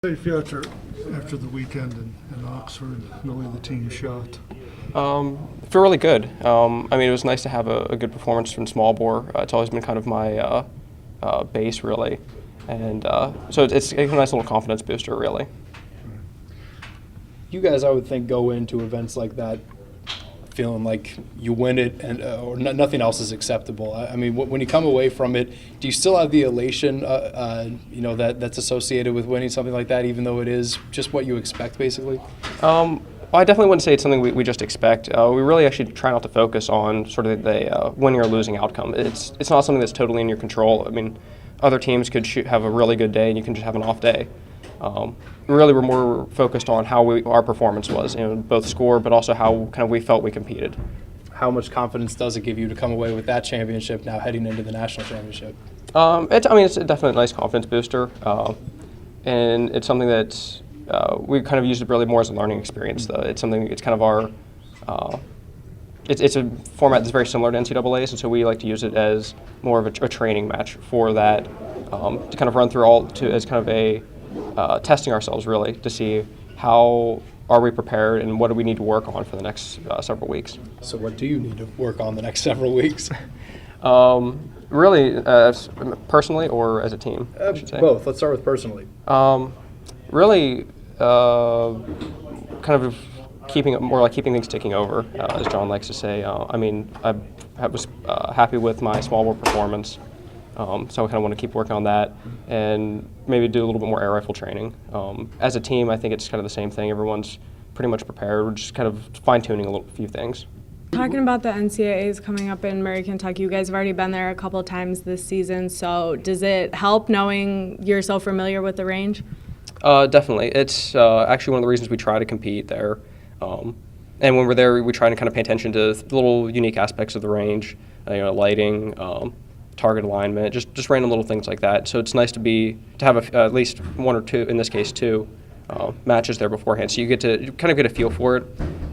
How do you feel after the weekend in Oxford, the way the team shot? I feel really good. It was nice to have a good performance from small bore. It's always been kind of my base, really. And so it's a nice little confidence booster, really. You guys, I would think, go into events like that feeling like you win it and or nothing else is acceptable. I mean, when you come away from it, do you still have the elation, that's associated with winning something like that, even though it is just what you expect, basically? Well, I definitely wouldn't say it's something we just expect. We really actually try not to focus on sort of the winning or losing outcome. It's not something that's totally in your control. I mean, other teams could have a really good day and you can just have an off day. Really, we're more focused on how our performance was, both score, but also how kind of we felt we competed. How much confidence does it give you to come away with that championship now heading into the national championship? It's a definite nice confidence booster, and it's something that we kind of used it really more as a learning experience. Though it's something, it's kind of our, it's a format that's very similar to NCAA's, and so we like to use it as more of a training match for that, to kind of run through as kind of a testing ourselves, really, to see how are we prepared and what do we need to work on for the next several weeks. So what do you need to work on the next several weeks? Really, personally or as a team, I should say? Both. Let's start with personally. Really, kind of keeping things ticking over, as John likes to say. I was happy with my small ball performance. So I kind of want to keep working on that and maybe do a little bit more air rifle training. As a team, I think it's kind of the same thing. Everyone's pretty much prepared. We're just kind of fine-tuning a few things. Talking about the NCAAs coming up in Murray, Kentucky, you guys have already been there a couple of times this season, so does it help knowing you're so familiar with the range? Definitely. It's actually one of the reasons we try to compete there. And when we're there, we try to kind of pay attention to the little unique aspects of the range, lighting, target alignment, just random little things like that. So it's nice to have at least one or two, in this case two, matches there beforehand. So you kind of get a feel for it.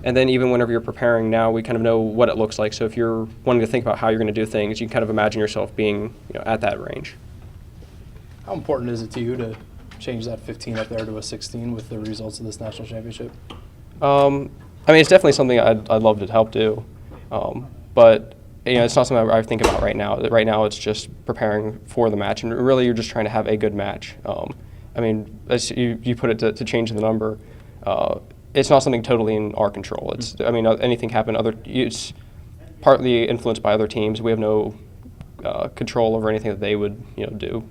And then even whenever you're preparing now, we kind of know what it looks like. So if you're wanting to think about how you're going to do things, you can kind of imagine yourself being at that range. How important is it to you to change that 15 up there to a 16 with the results of this national championship? It's definitely something I'd love to help do. But it's not something I think about right now. Right now, it's just preparing for the match, and really, you're just trying to have a good match. As you put it, to change the number, it's not something totally in our control. Anything happen. It's partly influenced by other teams. We have no control over anything that they would, do.